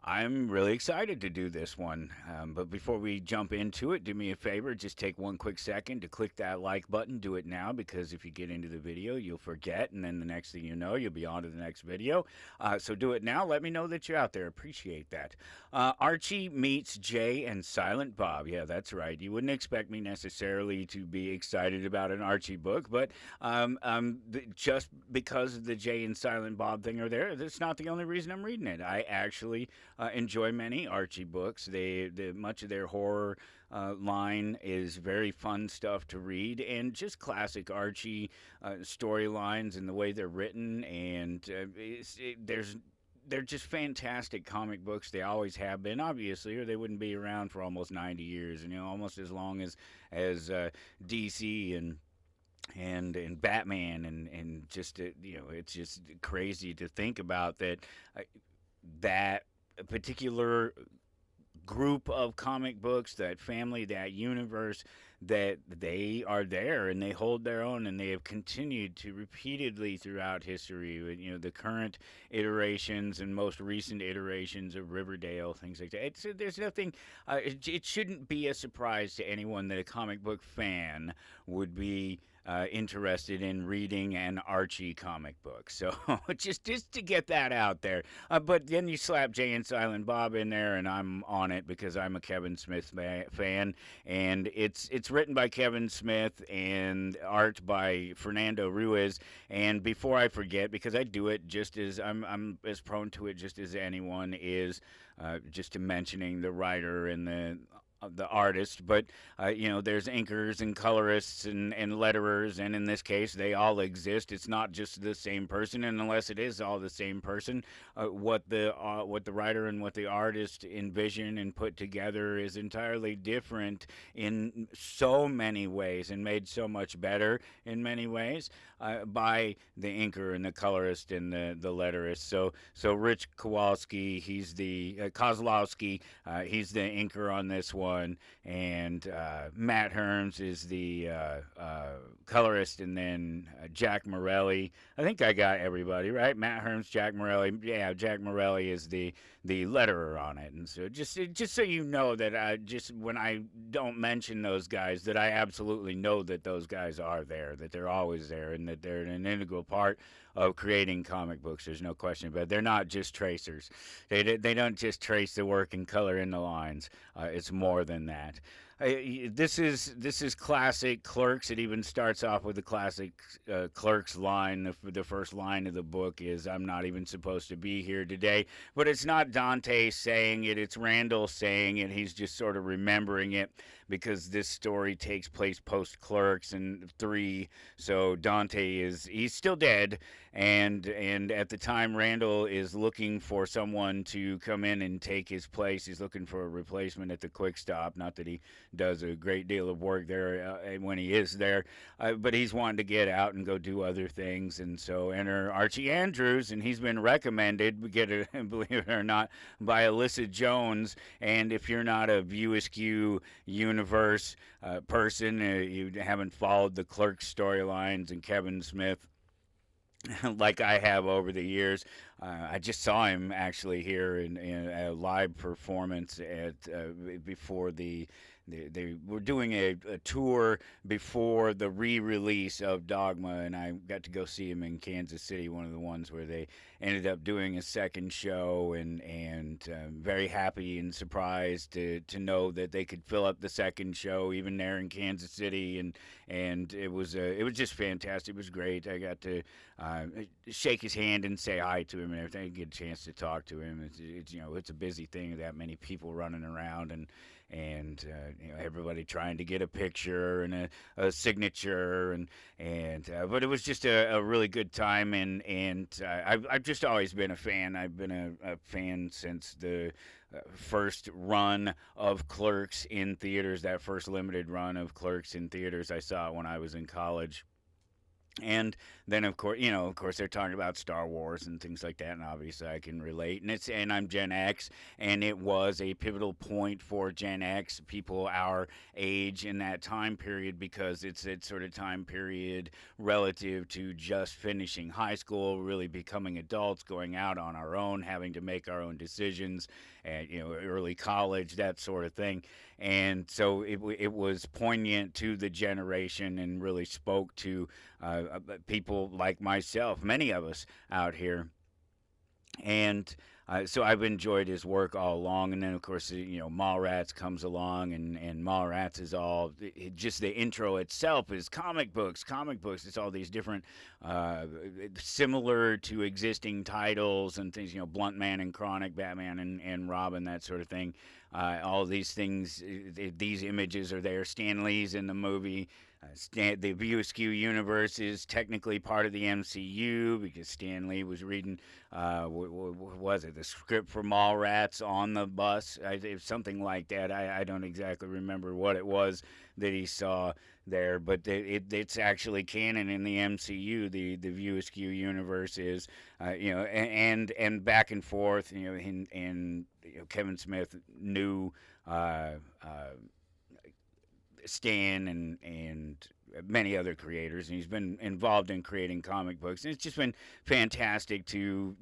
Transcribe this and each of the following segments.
I'm really excited to do this one. But before we jump into it, do me a favor, just take one quick second to click that like button. Do it now because if you get into the video, you'll forget, and then the next thing you know, you'll be on to the next video. So do it now. Let me know that you're out there. Appreciate that. Archie meets Jay and Silent Bob. Yeah, that's right. You wouldn't expect me necessarily to be excited about an Archie book, but just because the Jay and Silent Bob thing are there, that's not the only reason I'm reading it. I actually enjoy many Archie books. Much of their horror line is very fun stuff to read, and just classic Archie storylines and the way they're written. And they're just fantastic comic books. They always have been, obviously, or they wouldn't be around for almost 90 years. And almost as long as DC and Batman and just it's just crazy to think about uh, that particular group of comic books, that family, that universe, that they are there and they hold their own and they have continued to repeatedly throughout history with the current iterations and most recent iterations of Riverdale, things like that. There's nothing. It shouldn't be a surprise to anyone that a comic book fan would be interested in reading an Archie comic book. So just to get that out there. But then you slap Jay and Silent Bob in there, and I'm on it because I'm a Kevin Smith fan, and it's written by Kevin Smith and art by Fernando Ruiz. And before I forget, because I do it just as I'm as prone to it just as anyone is, just to mentioning the writer and the artist, but there's inkers and colorists and letterers, and in this case, they all exist. It's not just the same person, and unless it is all the same person, what the writer and what the artist envision and put together is entirely different in so many ways, and made so much better in many ways by the inker and the colorist and the letterist. So Rich Kowalski, he's the Kozlowski, he's the inker on this one, and Matt Herms is the colorist, and then Jack Morelli. I think I got everybody right. Matt Herms, Jack Morelli. Yeah, Jack Morelli is the letterer on it, and so just so you know that just when I don't mention those guys, that I absolutely know that those guys are there, that they're always there, and that they're an integral part of creating comic books. There's no question about it. They're not just tracers. They don't just trace the work and color in the lines. It's more than that. This is classic Clerks. It even starts off with the classic Clerks line. The first line of the book is, "I'm not even supposed to be here today," but it's not Dante saying it. It's Randall saying it. He's just sort of remembering it because this story takes place post Clerks and 3. So he's still dead, and at the time Randall is looking for someone to come in and take his place. He's looking for a replacement at the Quick Stop. Not that he does a great deal of work there when he is there, but he's wanting to get out and go do other things. And so enter Archie Andrews, and he's been recommended, believe it or not, by Alyssa Jones. And if you're not a View Askew universe person, you haven't followed the Clerks storylines and Kevin Smith like I have over the years. I just saw him actually here in a live performance at before they were doing a tour before the re-release of Dogma, and I got to go see him in Kansas City, one of the ones where they ended up doing a second show, and very happy and surprised to know that they could fill up the second show even there in Kansas City, and it was just fantastic. It was great. I got to shake his hand and say hi to him and everything. Get a chance to talk to him. It's a busy thing, that many people running around, and everybody trying to get a picture and a signature, and but it was just a really good time, and I've just always been a fan. I've been a fan since the first run of Clerks in theaters, that first limited run of Clerks in theaters. I saw it when I was in college, And then of course they're talking about Star Wars and things like that, and obviously I can relate. And I'm Gen X, and it was a pivotal point for Gen X people our age in that time period, because it's that sort of time period relative to just finishing high school, really becoming adults, going out on our own, having to make our own decisions, and early college, that sort of thing. And so it was poignant to the generation and really spoke to people like myself, many of us out here. And so I've enjoyed his work all along. And then, of course, Mallrats comes along, and Mallrats is just the intro itself is comic books, comic books. It's all these different, uh, similar to existing titles and things, Blunt Man and Chronic, Batman and Robin, that sort of thing. All these things, these images are there. Stan Lee's in the movie. The View Askew universe is technically part of the MCU because Stan Lee was reading, was it the script for Mallrats on the bus? It was something like that. I don't exactly remember what it was that he saw there, but it's actually canon in the MCU. The View Askew universe is, and back and forth. And Kevin Smith knew. Stan and many other creators, and he's been involved in creating comic books. And it's just been fantastic to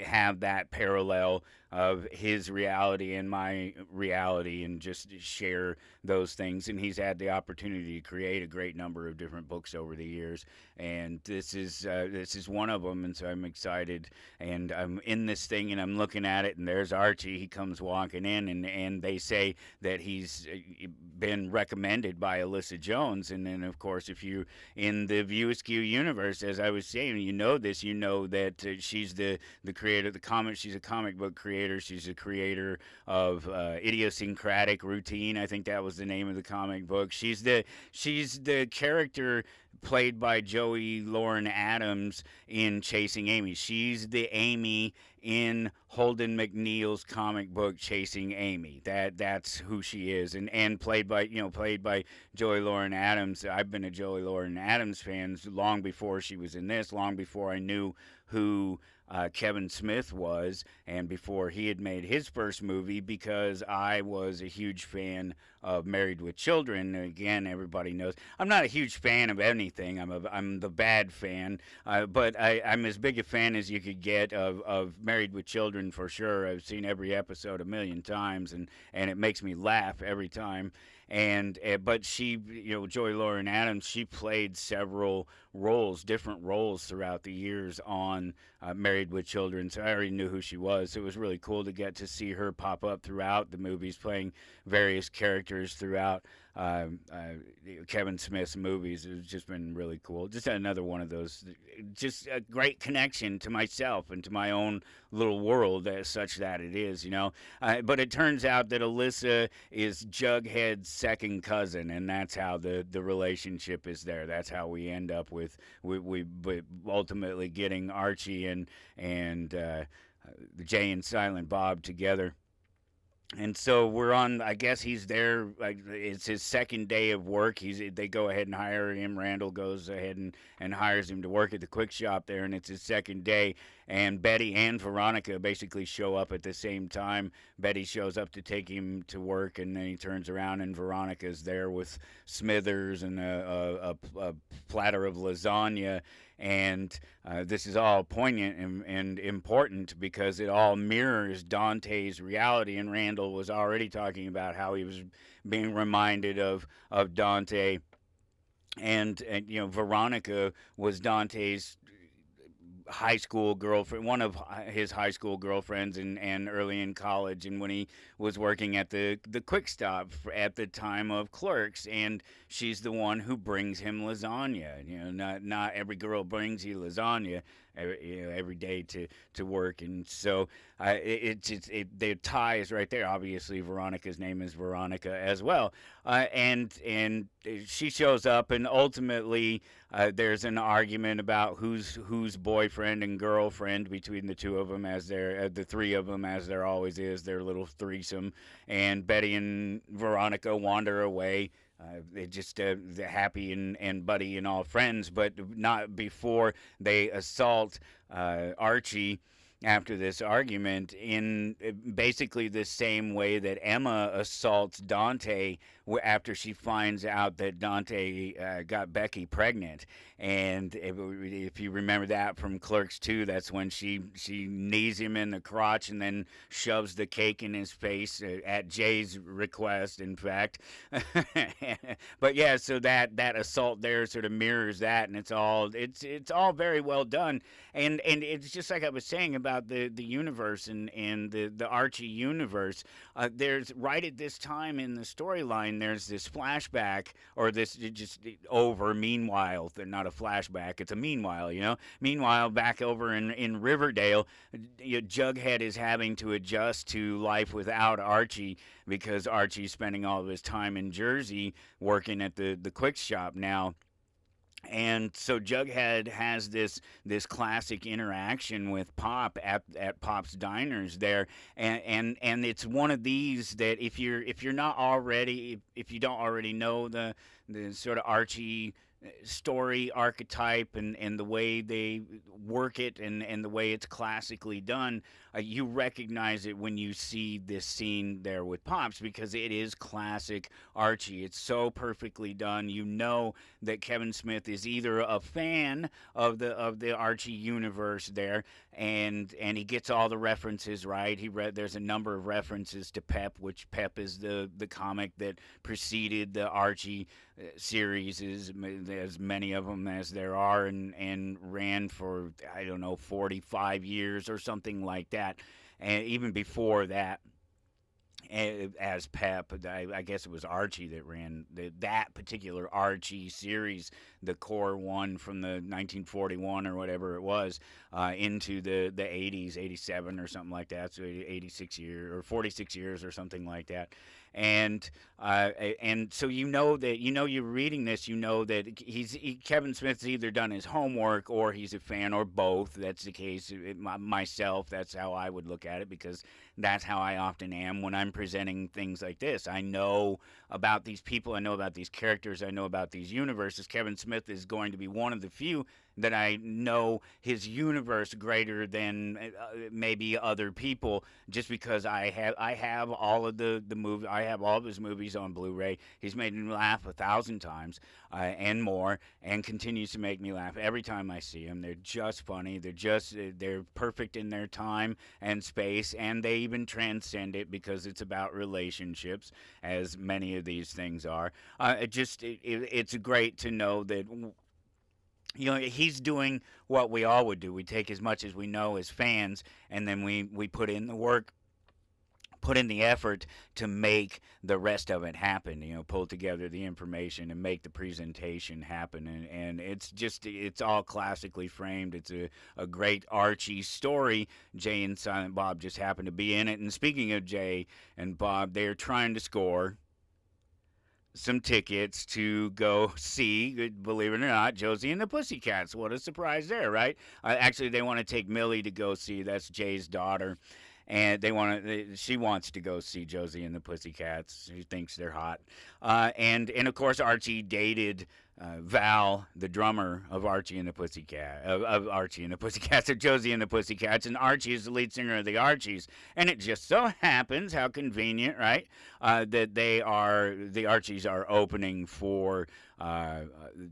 have that parallel of his reality and my reality, and just share those things. And he's had the opportunity to create a great number of different books over the years, and this is one of them. And so I'm excited, and I'm in this thing, and I'm looking at it, and there's Archie. He comes walking in, and they say that he's been recommended by Alyssa Jones. And then, of course, if you in the View Askew universe, as I was saying, you know that she's the creator of the comic. She's a comic book creator. She's a creator of Idiosyncratic Routine. I think that was the name of the comic book. She's the character played by Joey Lauren Adams in Chasing Amy. She's the Amy in Holden McNeil's comic book Chasing Amy. That's who she is, and played by Joey Lauren Adams. I've been a Joey Lauren Adams fan long before she was in this, long before I knew who Kevin Smith was, and before he had made his first movie, because I was a huge fan of Married with Children. Again, everybody knows I'm not a huge fan of anything. I'm the bad fan, but I'm as big a fan as you could get of Married with Children, for sure. I've seen every episode a million times, and it makes me laugh every time. And but she, Joy Lauren Adams, she played several roles, different roles throughout the years on Married with Children. So I already knew who she was. It was really cool to get to see her pop up throughout the movies, playing various characters throughout Kevin Smith's movies. It's just been really cool. Just another one of those, just a great connection to myself and to my own little world, as such that it is, But it turns out that Alyssa is Jughead's second cousin, and that's how the relationship is there. That's how we end up with we ultimately getting Archie and Jay and Silent Bob together. And so we're on. I guess he's there. Like, it's his second day of work. They go ahead and hire him. Randall goes ahead and hires him to work at the quick shop there, and it's his second day. And Betty and Veronica basically show up at the same time. Betty shows up to take him to work, and then he turns around, and Veronica's there with Smithers and a platter of lasagna. And this is all poignant and important, because it all mirrors Dante's reality. And Randall was already talking about how he was being reminded of Dante. And Veronica was Dante's high school girlfriend, one of his high school girlfriends, and early in college, and when he was working at the quick stop at the time of Clerks. And she's the one who brings him lasagna. Not every girl brings you lasagna every day to work. And so the tie is right there. Obviously Veronica's name is Veronica as well. And she shows up, and ultimately there's an argument about who's boyfriend and girlfriend between the two of them, as the three of them, as there always is, their little threesome. And Betty and Veronica wander away They just happy and buddy and all friends, but not before they assault Archie after this argument in basically the same way that Emma assaults Dante after she finds out that Dante got Becky pregnant. And if you remember that from Clerks 2, that's when she knees him in the crotch and then shoves the cake in his face at Jay's request, in fact. But yeah, so that assault there sort of mirrors that, and it's all very well done. And it's just like I was saying about the universe and the Archie universe. There's right at this time in the storyline, there's this flashback, or this just over. Meanwhile, they're not a flashback; it's a meanwhile. Meanwhile, back over in Riverdale, Jughead is having to adjust to life without Archie because Archie's spending all of his time in Jersey working at the quick shop now. And so Jughead has this classic interaction with Pop at Pop's Diners there, and it's one of these that if you're not already, if you don't already know the sort of Archie story archetype and the way they work it and the way it's classically done, you recognize it when you see this scene there with Pops, because it is classic Archie. It's so perfectly done. You know that Kevin Smith is either a fan of the Archie universe there, and he gets all the references right. There's a number of references to Pep, which Pep is the comic that preceded the Archie series, is as many of them as there are, and ran for, I don't know, 45 years or something like that. And even before that, as Pep, I guess it was Archie that ran that particular Archie series, the core one from the 1941 or whatever it was, into the 80s, 87 or something like that, so 86 years or 46 years or something like that. And so you're reading this, that Kevin Smith's either done his homework or he's a fan, or both. That's the case. Myself, that's how I would look at it, because that's how I often am when I'm presenting things like this. I know about these people, I know about these characters, I know about these universes. Kevin Smith is going to be one of the few that I know his universe greater than maybe other people, just because I have all of the movie, I have all of his movies on Blu-ray. He's made me laugh 1,000 times and more, and continues to make me laugh every time I see him. They're just funny. They're perfect in their time and space, and they even transcend it because it's about relationships, as many of these things are. It's great to know that he's doing what we all would do. We take as much as we know as fans, and then we put in the work, put in the effort to make the rest of it happen, pull together the information and make the presentation happen. And it's all classically framed. It's a great Archie story. Jay and Silent Bob just happen to be in it. And speaking of Jay and Bob, they're trying to score some tickets to go see, believe it or not, Josie and the Pussycats. What a surprise there, right? Actually, they want to take Millie to go see. That's Jay's daughter. And she wants to go see Josie and the Pussycats. She thinks they're hot. And of course, Archie dated Val, the drummer of Archie and the Pussycat, of Archie and the Pussycats, of Josie and the Pussycats, and Archie is the lead singer of the Archies. And it just so happens, how convenient, right, that the Archies are opening for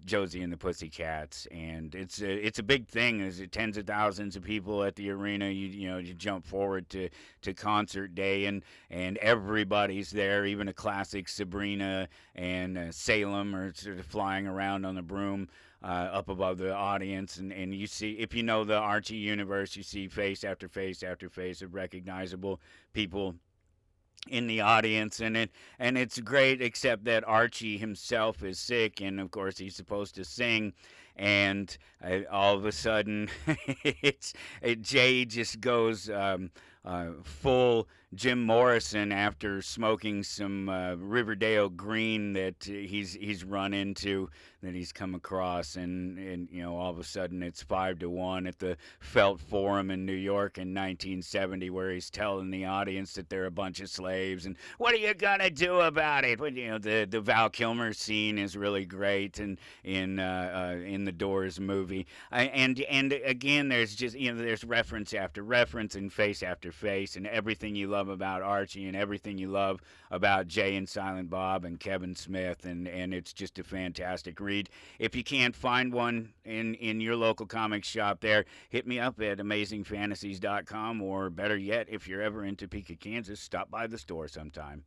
Josie and the Pussycats, and it's a big thing. There's tens of thousands of people at the arena. You jump forward to concert day, and everybody's there. Even a classic Sabrina and Salem are sort of flying around on the broom up above the audience, and you see, if you know the Archie universe, you see face after face after face of recognizable people in the audience, and it's great, except that Archie himself is sick, and of course he's supposed to sing, and all of a sudden Jay just goes full Jim Morrison after smoking some Riverdale green that he's run into that he's come across, and you know, all of a sudden it's 5-1 at the Felt Forum in New York in 1970, where he's telling the audience that they're a bunch of slaves, and what are you gonna do about it? But you know, the Val Kilmer scene is really great, and in the Doors movie, and again, there's just, you know, there's reference after reference and face after face, and everything you love about Archie and everything you love about Jay and Silent Bob and Kevin Smith, and it's just a fantastic read. If you can't find one in your local comic shop there, hit me up at amazingfantasies.com, or better yet, if you're ever in Topeka, Kansas, stop by the store sometime.